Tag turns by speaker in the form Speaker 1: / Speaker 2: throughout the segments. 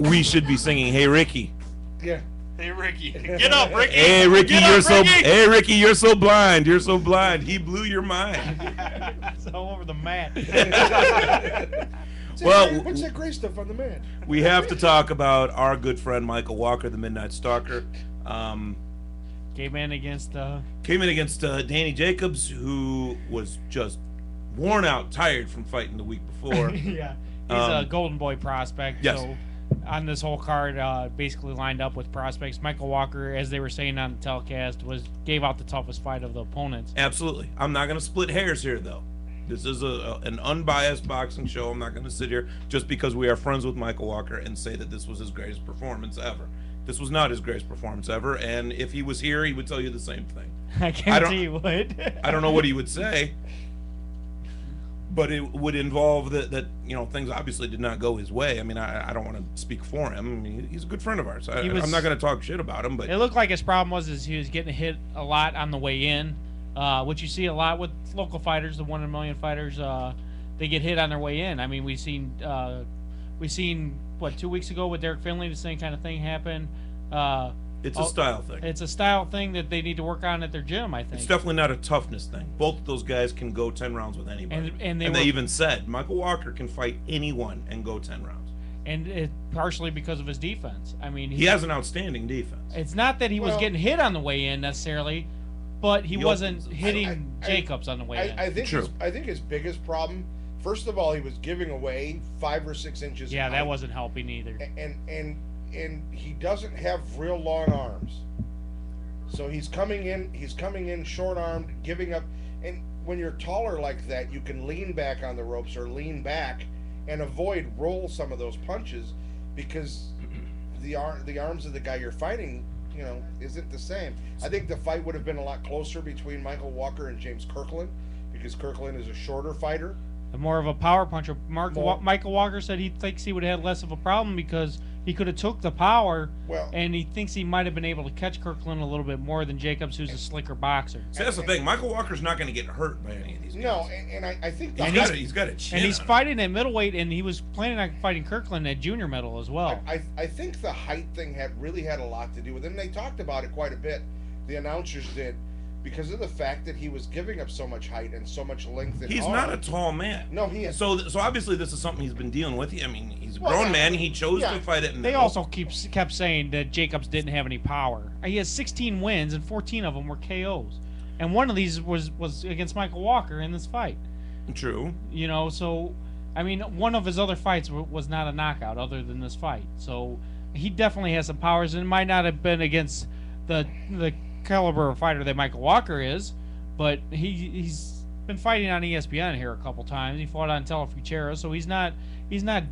Speaker 1: we should be singing, "Hey Ricky."
Speaker 2: Yeah.
Speaker 3: Hey Ricky, get up, Ricky.
Speaker 1: Hey Ricky,
Speaker 3: Get
Speaker 1: you're
Speaker 3: up,
Speaker 1: so.
Speaker 3: Ricky!
Speaker 1: Hey Ricky, you're so blind. You're so blind. He blew your mind.
Speaker 3: It's all over the mat.
Speaker 1: Well,
Speaker 2: What's that gray stuff on the man?
Speaker 1: we have to talk about our good friend Michael Walker, the Midnight Stalker.
Speaker 3: Came in against
Speaker 1: Dannie Jacobs, who was just worn out, tired from fighting the week before.
Speaker 3: yeah, he's a Golden Boy prospect.
Speaker 1: Yes.
Speaker 3: So on this whole card, basically lined up with prospects. Michael Walker, as they were saying on the telecast, gave out the toughest fight of the opponents.
Speaker 1: Absolutely. I'm not going to split hairs here, though. This is an unbiased boxing show. I'm not going to sit here just because we are friends with Michael Walker and say that this was his greatest performance ever. This was not his greatest performance ever, and if he was here, he would tell you the same thing.
Speaker 3: I guarantee he would.
Speaker 1: I don't know what he would say, but it would involve that things obviously did not go his way. I mean, I don't want to speak for him. I mean, he's a good friend of ours. I'm not going to talk shit about him, but
Speaker 3: it looked like his problem was he was getting hit a lot on the way in, which you see a lot with local fighters, the 1 in a million fighters. They get hit on their way in. I mean, we've seen what 2 weeks ago with Derek Finley, the same kind of thing happened.
Speaker 1: it's a style thing.
Speaker 3: It's a style thing that they need to work on at their gym, I think.
Speaker 1: It's definitely not a toughness thing. Both of those guys can go 10 rounds with anybody.
Speaker 3: And
Speaker 1: they even said Michael Walker can fight anyone and go 10 rounds.
Speaker 3: And it partially because of his defense. I mean,
Speaker 1: he has an outstanding defense.
Speaker 3: It's not that he was getting hit on the way in necessarily, but he wasn't hitting Jacobs on the way in.
Speaker 2: I think his biggest problem, first of all, he was giving away 5 or 6 inches.
Speaker 3: Yeah, that wasn't helping either.
Speaker 2: And he doesn't have real long arms, so he's coming in short armed, giving up. And when you're taller like that, you can lean back on the ropes or lean back and roll some of those punches, because the arms of the guy you're fighting, isn't the same. I think the fight would have been a lot closer between Michael Walker and James Kirkland, because Kirkland is a shorter fighter.
Speaker 3: More of a power puncher. Michael Walker said he thinks he would have had less of a problem because he could have took the power, and he thinks he might have been able to catch Kirkland a little bit more than Jacobs, who's a slicker boxer.
Speaker 1: See, that's the thing. Michael Walker's not going to get hurt by any of these guys.
Speaker 2: No, and I think
Speaker 1: he's got a chin.
Speaker 3: And he's fighting at middleweight, and he was planning on fighting Kirkland at junior middle as well.
Speaker 2: I think the height thing really had a lot to do with it, and they talked about it quite a bit. The announcers did, because of the fact that he was giving up so much height and so much length.
Speaker 1: He's not a tall man.
Speaker 2: No, he is.
Speaker 1: So obviously this is something he's been dealing with. I mean, he's a grown man. He chose to fight it.
Speaker 3: They also kept saying that Jacobs didn't have any power. He has 16 wins, and 14 of them were KOs, and one of these was against Michael Walker in this fight.
Speaker 1: True.
Speaker 3: So I mean, one of his other fights was not a knockout, other than this fight. So he definitely has some powers, and it might not have been against the caliber of fighter that Michael Walker is, but he's been fighting on ESPN here a couple times. He fought on Telefutura, so he's not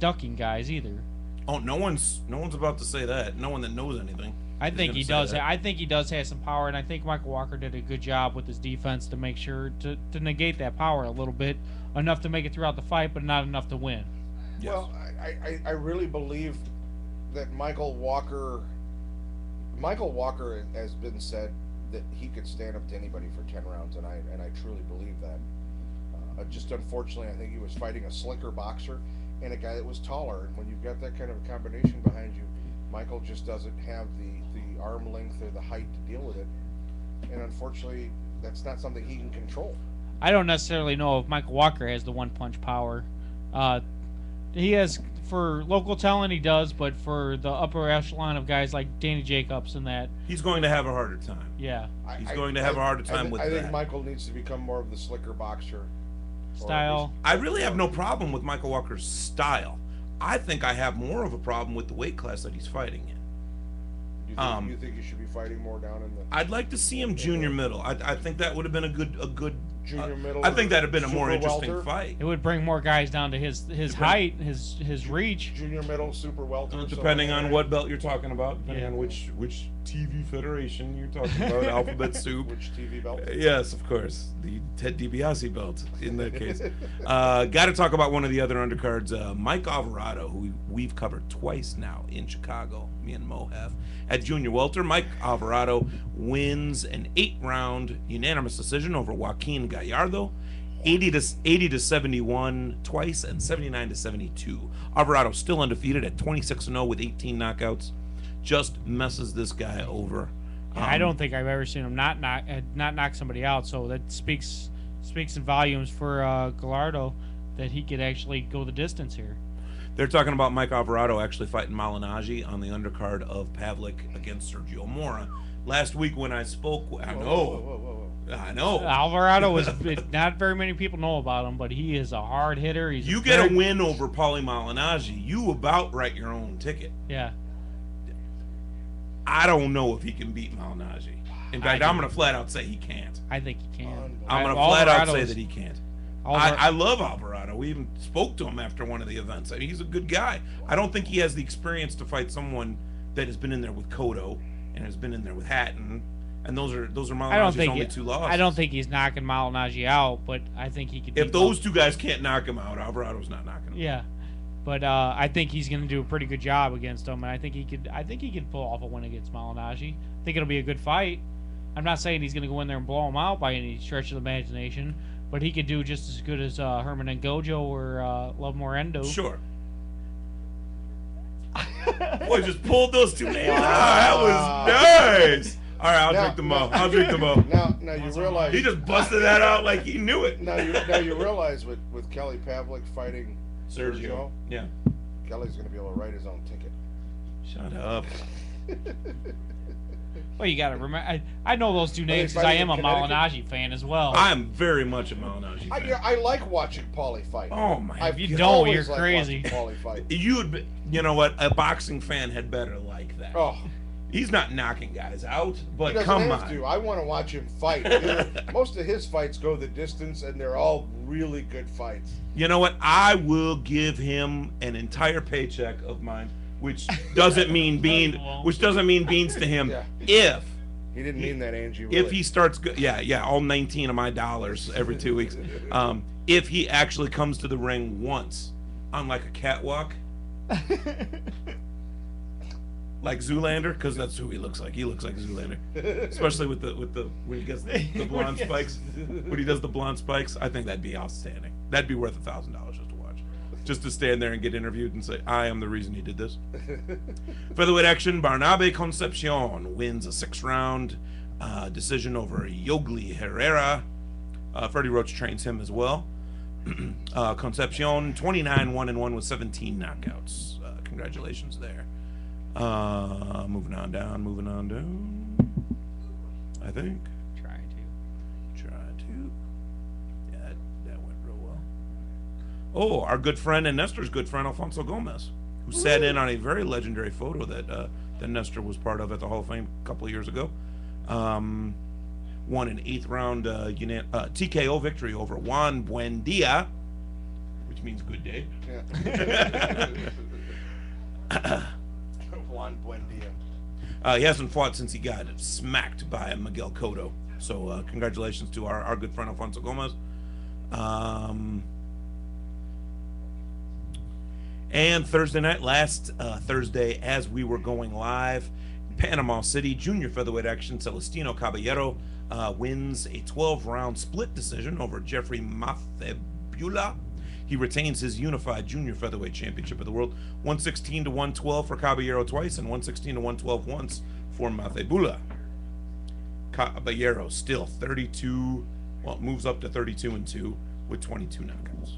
Speaker 3: ducking guys either.
Speaker 1: Oh, no one's about to say that. No one that knows anything.
Speaker 3: I think he does. I think he does have some power, and I think Michael Walker did a good job with his defense to make sure to negate that power a little bit, enough to make it throughout the fight, but not enough to win.
Speaker 1: Yes.
Speaker 2: Well, I really believe that Michael Walker has been said that he could stand up to anybody for 10 rounds, and I truly believe that. Just unfortunately, I think he was fighting a slicker boxer and a guy that was taller, and when you've got that kind of a combination behind you, Michael just doesn't have the arm length or the height to deal with it, and unfortunately, that's not something he can control.
Speaker 3: I don't necessarily know if Michael Walker has the one-punch power. He has, for local talent, he does, but for the upper echelon of guys like Dannie Jacobs and that,
Speaker 1: he's going to have a harder time.
Speaker 3: Yeah,
Speaker 1: he's going to have a harder time with that.
Speaker 2: I think Michael needs to become more of the slicker boxer
Speaker 3: style.
Speaker 1: I really have no problem with Michael Walker's style. I think I have more of a problem with the weight class that he's fighting in.
Speaker 2: You think he should be fighting more down in the?
Speaker 1: I'd like to see him junior middle. I think that would have been a good
Speaker 2: junior middle.
Speaker 1: I think that'd have been a more interesting
Speaker 2: welter?
Speaker 1: Fight.
Speaker 3: It would bring more guys down to his height, his reach.
Speaker 2: Junior middle, super welter.
Speaker 1: Depending on what belt you're talking about, depending on which TV federation you're talking about, Alphabet Soup.
Speaker 2: Which TV belt?
Speaker 1: Yes, of course, the Ted DiBiase belt in that case. Got to talk about one of the other undercards, Mike Alvarado, who we've covered twice now in Chicago. Me and Mo have. At junior welter, Mike Alvarado wins an 8-round unanimous decision over Joaquin Gallardo 80 to 71 twice and 79 to 72. Alvarado still undefeated at 26-0 with 18 knockouts. Just messes this guy over.
Speaker 3: I don't think I've ever seen him not knock somebody out. So that speaks in volumes for Gallardo that he could actually go the distance here.
Speaker 1: They're talking about Mike Alvarado actually fighting Malignaggi on the undercard of Pavlik against Sergio Mora. Last week when I spoke, I know.
Speaker 3: Alvarado was not very many people know about him, but he is a hard hitter.
Speaker 1: You get a win over Paulie Malignaggi, you about write your own ticket.
Speaker 3: Yeah.
Speaker 1: I don't know if he can beat Malignaggi. In fact, I'm going to flat out say he can't.
Speaker 3: I think he can.
Speaker 1: I'm going to flat out say that he can't. I love Alvarado. We even spoke to him after one of the events. I mean, he's a good guy. I don't think he has the experience to fight someone that has been in there with Cotto and has been in there with Hatton, and those are Malignaggi's only two losses.
Speaker 3: I don't think he's knocking Malignaggi out, but I think he could.
Speaker 1: If those two guys can't knock him out, Alvarado's not knocking him out.
Speaker 3: Yeah, but I think he's going to do a pretty good job against him, and I think he could pull off a win against Malignaggi. I think it'll be a good fight. I'm not saying he's going to go in there and blow him out by any stretch of the imagination, but he could do just as good as Herman Ngojo or Love Morendo.
Speaker 1: Sure. Boy, just pulled those two names out. That was nice. All right, I'll drink the mo. I'll drink the mo.
Speaker 2: Now you realize
Speaker 1: he just busted that out like he knew it.
Speaker 2: Now you realize with Kelly Pavlik fighting Sergio,
Speaker 1: yeah,
Speaker 2: Kelly's going to be able to write his own ticket.
Speaker 1: Shut up.
Speaker 3: Well, you got to remember. I know those two names because I am a Malignaggi fan as well.
Speaker 1: I am very much a Malignaggi fan.
Speaker 2: I like watching Paulie fight.
Speaker 1: Oh my!
Speaker 3: If you don't, you're crazy.
Speaker 2: Paulie fight.
Speaker 1: You know what? A boxing fan had better like that.
Speaker 2: Oh.
Speaker 1: He's not knocking guys out, but
Speaker 2: he
Speaker 1: come
Speaker 2: have
Speaker 1: on.
Speaker 2: To. I want to watch him fight. Most of his fights go the distance, and they're all really good fights.
Speaker 1: You know what? I will give him an entire paycheck of mine, which doesn't mean beans to him.
Speaker 2: Yeah.
Speaker 1: If
Speaker 2: he didn't mean that, Angie. Really.
Speaker 1: If he starts, all 19 of my dollars every 2 weeks. If he actually comes to the ring once on like a catwalk. Like Zoolander, because that's who he looks like. He looks like Zoolander, especially with the when he gets the blonde spikes. When he does the blonde spikes, I think that'd be outstanding. That'd be worth $1,000 just to watch, just to stand there and get interviewed and say, "I am the reason he did this." Featherweight action: Barnabe Concepcion wins a 6-round decision over Yogli Herrera. Freddie Roach trains him as well. Concepcion 29-1-1 with 17 knockouts. Congratulations there. Moving on down. I think.
Speaker 3: Try to.
Speaker 1: Yeah, that went real well. Oh, our good friend and Nestor's good friend, Alfonso Gomez, who sat in on a very legendary photo that Nestor was part of at the Hall of Fame a couple of years ago. Won an 8th round TKO victory over Juan Buendia, which means good day.
Speaker 2: Yeah. Juan Buendia.
Speaker 1: He hasn't fought since he got smacked by Miguel Cotto. So congratulations to our good friend Alfonso Gomez. And Thursday night, last Thursday, as we were going live, Panama City junior featherweight action, Celestino Caballero wins a 12-round split decision over Jeffrey Mathebula. He retains his unified junior featherweight championship of the world, 116 to 112 for Caballero twice, and 116 to 112 once for Mathebula. Caballero still 32, moves up to 32-2 with 22 knockouts.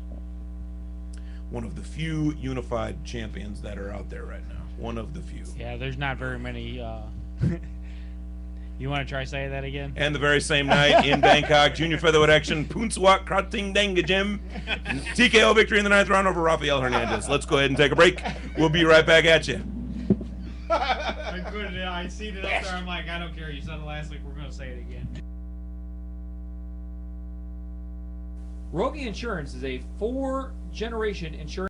Speaker 1: One of the few unified champions that are out there right now. One of the few.
Speaker 3: Yeah, there's not very many. You want to try saying that again?
Speaker 1: And the very same night in Bangkok, junior featherweight action, Poonswat Krating Dengajim. TKO victory in the 9th round over Rafael Hernandez. Let's go ahead and take a break. We'll be right back at you.
Speaker 3: I seen it up there. I'm like, I don't care. You said it last week. We're going to say it again.
Speaker 4: Rogie Insurance is a 4-generation insurance